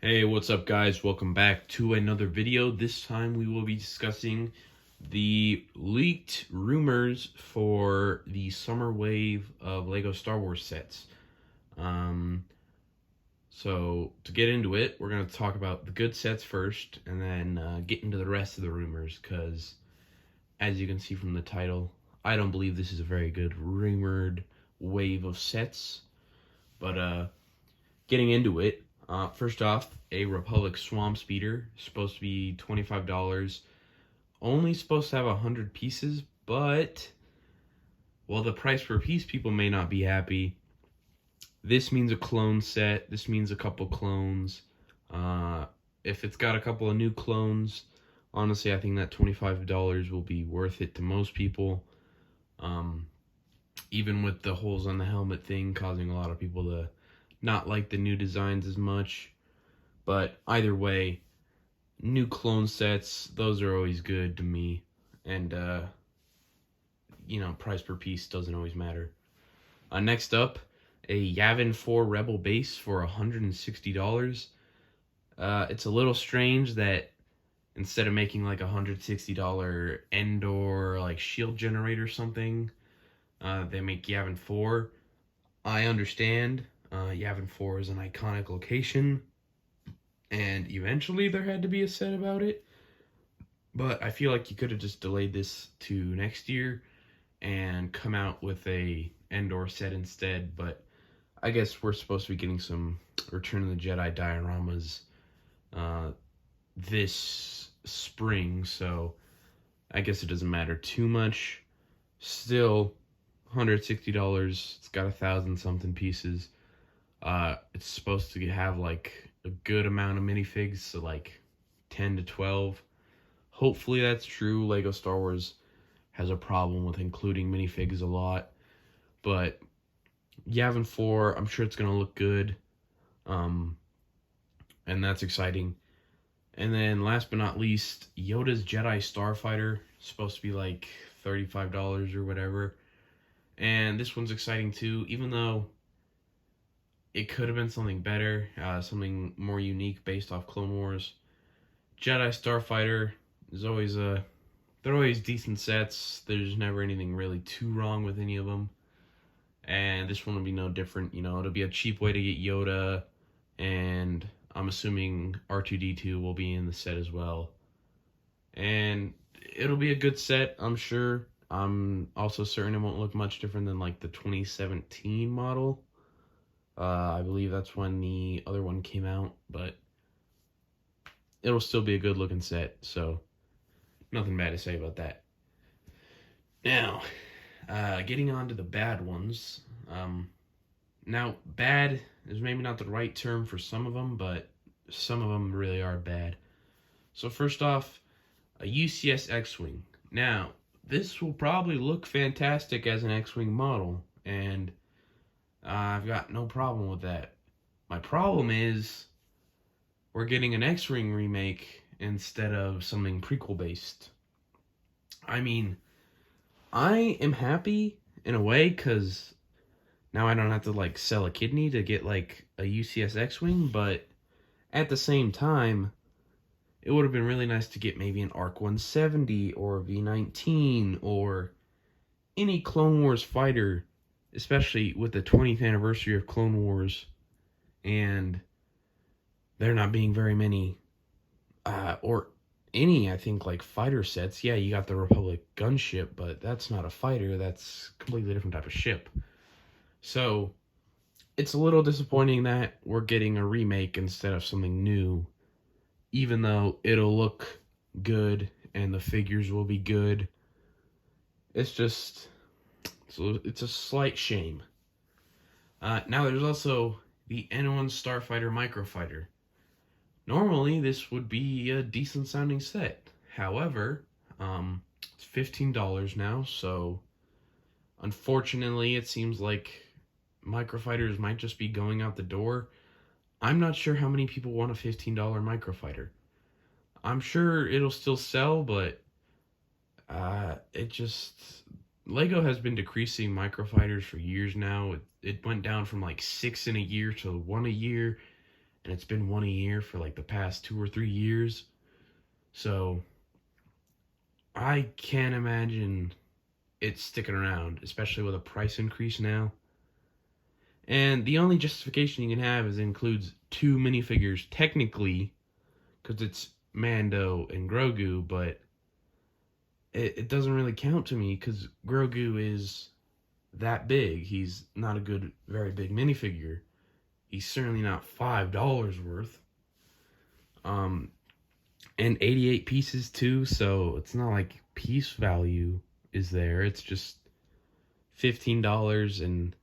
Hey, what's up guys? Welcome back to another video. This time we will be discussing the leaked rumors for the summer wave of LEGO Star Wars sets. Um, so to get into it, we're going to talk about the good sets first and then get into the rest of the rumors because as you can see from the title, I don't believe this is a very good rumored wave of sets. But getting into it, first off, a Republic Swamp Speeder, supposed to be $25. Only supposed to have 100 pieces, but, well, the price per piece, people may not be happy. This means a clone set. This means a couple clones. If it's got a couple of new clones, honestly, I think that $25 will be worth it to most people. Even with the holes on the helmet thing causing a lot of people to not like the new designs as much. But either way, new clone sets, those are always good to me. And, price per piece doesn't always matter. Next up, a Yavin 4 Rebel base for $160. It's a little strange that instead of making like $160 Endor like shield generator or something, they make Yavin 4. I understand. Yavin 4 is an iconic location, and eventually there had to be a set about it. But I feel like you could have just delayed this to next year and come out with a Endor set instead. But I guess we're supposed to be getting some Return of the Jedi dioramas this spring, so I guess it doesn't matter too much. Still, $160. It's got 1,000 something pieces. It's supposed to have like a good amount of minifigs, so like 10 to 12. Hopefully that's true. LEGO Star Wars has a problem with including minifigs a lot, but Yavin 4, I'm sure it's gonna look good, and that's exciting. And then last but not least, Yoda's Jedi Starfighter, supposed to be like $35 or whatever, and this one's exciting too, even though it could have been something better, something more unique based off Clone Wars. Jedi Starfighter is always they're always decent sets. There's never anything really too wrong with any of them. And this one will be no different. It'll be a cheap way to get Yoda, and I'm assuming R2D2 will be in the set as well. And it'll be a good set, I'm sure. I'm also certain it won't look much different than like the 2017 model. I believe that's when the other one came out, but it'll still be a good looking set, so nothing bad to say about that. Now, getting on to the bad ones. Now, bad is maybe not the right term for some of them, but some of them really are bad. So first off, a UCS X-Wing. Now, this will probably look fantastic as an X-Wing model, and I've got no problem with that. My problem is we're getting an X-Wing remake instead of something prequel based. I mean, I am happy in a way because now I don't have to like sell a kidney to get like a UCS X-Wing, but at the same time, it would have been really nice to get maybe an ARC 170 or a V19 or any Clone Wars fighter, especially with the 20th anniversary of Clone Wars, and there not being very many, or any, I think, like fighter sets. Yeah, you got the Republic gunship, but that's not a fighter. That's a completely different type of ship. So it's a little disappointing that we're getting a remake instead of something new, even though it'll look good and the figures will be good. It's just, it's a slight shame. Now there's also the N1 Starfighter Microfighter. Normally this would be a decent sounding set. However, it's $15 now, so unfortunately it seems like microfighters might just be going out the door. I'm not sure how many people want a $15 microfighter. I'm sure it'll still sell, but it just, Lego has been decreasing microfighters for years now. It went down from like 6 in a year to 1 a year, and it's been one a year for like the past 2 or 3 years. So I can't imagine it sticking around, especially with a price increase now. And the only justification you can have is it includes two minifigures, technically, because it's Mando and Grogu, but it doesn't really count to me because Grogu is that big. He's not a very big minifigure. He's certainly not $5 worth. And 88 pieces too, so it's not like piece value is there. It's just $15, and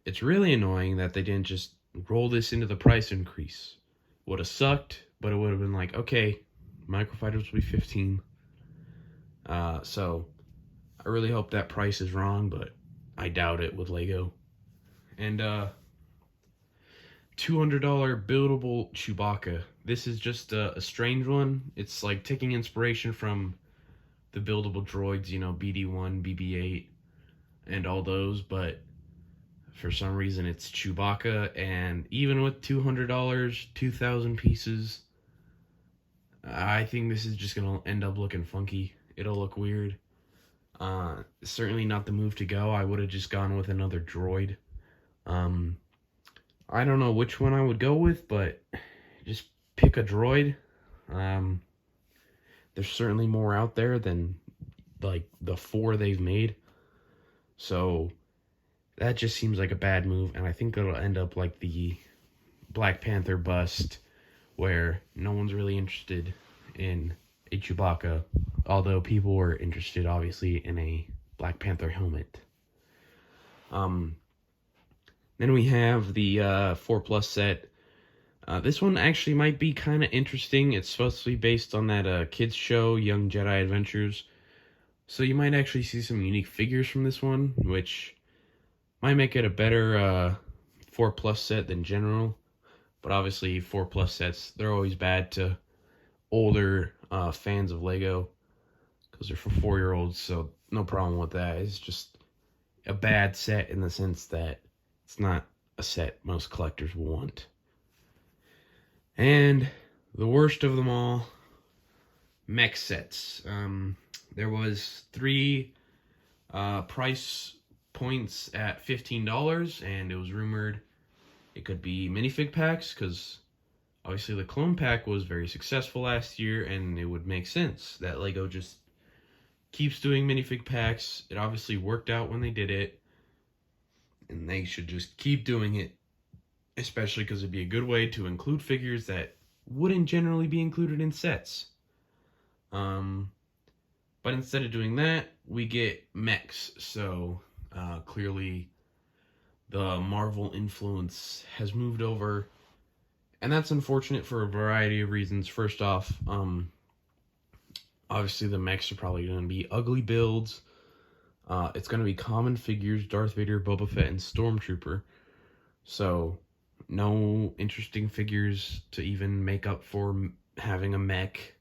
it's really annoying that they didn't just roll this into the price increase. Would have sucked, but it would have been like, okay, microfighters will be 15. So I really hope that price is wrong, but I doubt it with Lego. And $200 buildable Chewbacca. This is just a strange one. It's like taking inspiration from the buildable droids, BD-1, BB-8, and all those, but for some reason it's Chewbacca, and even with $200, 2,000 pieces, I think this is just going to end up looking funky. It'll look weird. Certainly not the move to go. I would have just gone with another droid. I don't know which one I would go with, but just pick a droid. There's certainly more out there than like the 4 they've made. So that just seems like a bad move, and I think it'll end up like the Black Panther bust, where no one's really interested in a Chewbacca, although people were interested, obviously, in a Black Panther helmet. Then we have the 4+ set. This one actually might be kind of interesting. It's supposed to be based on that kids show, Young Jedi Adventures. So you might actually see some unique figures from this one, which might make it a better 4+ set than general. But obviously 4+ sets, they're always bad to older fans of Lego, because they're for 4-year-olds, so no problem with that. It's just a bad set in the sense that it's not a set most collectors will want. And the worst of them all, mech sets. There was 3 price points at $15, and it was rumored it could be minifig packs, because obviously the clone pack was very successful last year, and it would make sense that Lego just keeps doing minifig packs. It obviously worked out when they did it, and they should just keep doing it, especially because it'd be a good way to include figures that wouldn't generally be included in sets. But instead of doing that, we get mechs. So clearly the Marvel influence has moved over, and that's unfortunate for a variety of reasons. First off, obviously the mechs are probably going to be ugly builds. It's going to be common figures: Darth Vader, Boba Fett, and Stormtrooper. So no interesting figures to even make up for having a mech.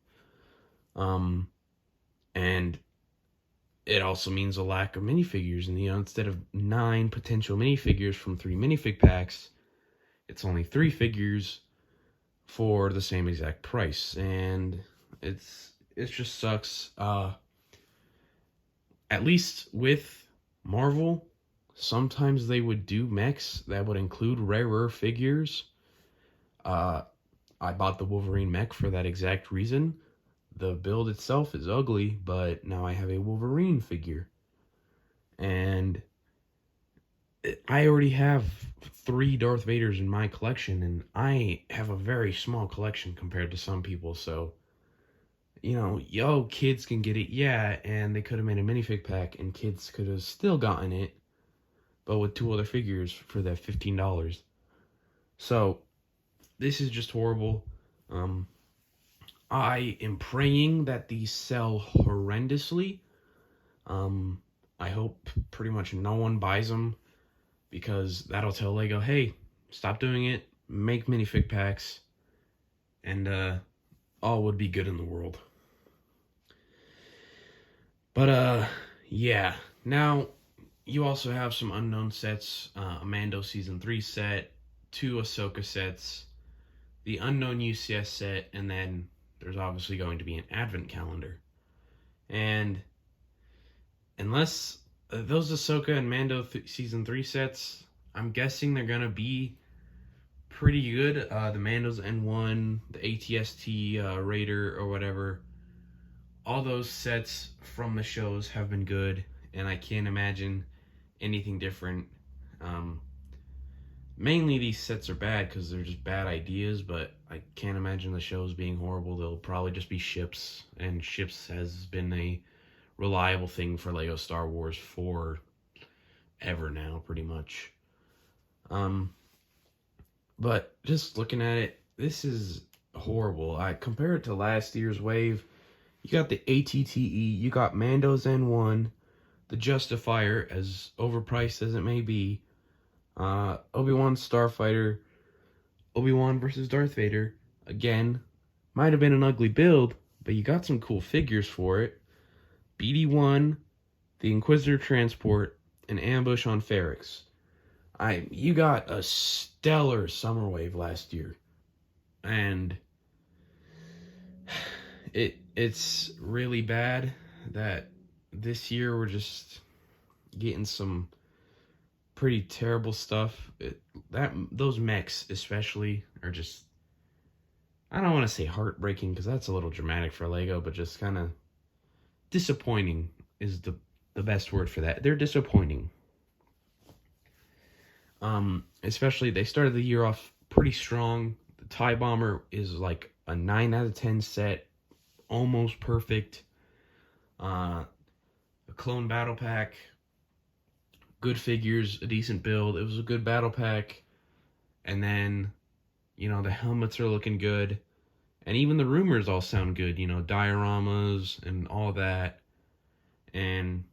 And it also means a lack of minifigures. And, instead of 9 potential minifigures from 3 minifig packs, it's only 3 figures for the same exact price. And it just sucks. At least with Marvel, sometimes they would do mechs that would include rarer figures. I bought the Wolverine mech for that exact reason. The build itself is ugly, but now I have a Wolverine figure. And I already have 3 Darth Vaders in my collection, and I have a very small collection compared to some people. So, kids can get it, yeah, and they could have made a minifig pack, and kids could have still gotten it, but with 2 other figures for that $15. So, this is just horrible. I am praying that these sell horrendously. I hope pretty much no one buys them, because that'll tell Lego, hey, stop doing it, make minifig packs, and all would be good in the world. But yeah, now you also have some unknown sets, a Mando Season 3 set, 2 Ahsoka sets, the Unknown UCS set, and then there's obviously going to be an advent calendar. And unless those Ahsoka and Mando season 3 sets, I'm guessing they're gonna be pretty good. The Mando's N1, the ATST Raider or whatever, all those sets from the shows have been good, and I can't imagine anything different. Mainly these sets are bad because they're just bad ideas, but I can't imagine the shows being horrible. They'll probably just be ships, and ships has been a reliable thing for Lego Star Wars for ever now, pretty much. But just looking at it, this is horrible. I compare it to last year's wave. You got the ATTE, you got Mando's N1, the Justifier, as overpriced as it may be, Obi-Wan Starfighter, Obi-Wan versus Darth Vader. Again, might have been an ugly build, but you got some cool figures for it. BD-1, the Inquisitor Transport, and Ambush on Ferrix. You got a stellar summer wave last year, and it's really bad that this year we're just getting some pretty terrible stuff. Those mechs especially are just, I don't want to say heartbreaking because that's a little dramatic for Lego, but just kind of disappointing is the best word for that. They're disappointing. Especially they started the year off pretty strong. The TIE Bomber is like a 9 out of 10 set, almost perfect. A clone battle pack, good figures, a decent build. It was a good battle pack. And then, the helmets are looking good. And even the rumors all sound good, dioramas and all that. And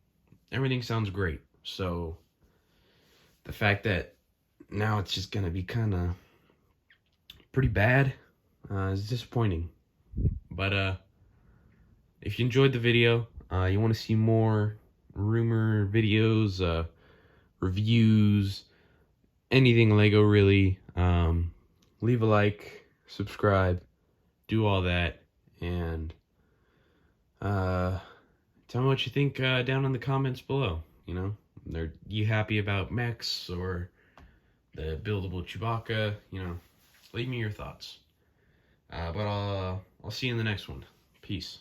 everything sounds great. So the fact that now it's just going to be kind of pretty bad is disappointing. But if you enjoyed the video, you want to see more rumor videos, reviews, anything Lego really, leave a like, subscribe, do all that, and tell me what you think down in the comments below. Are you happy about mechs or the buildable Chewbacca? Leave me your thoughts. But I'll see you in the next one. Peace.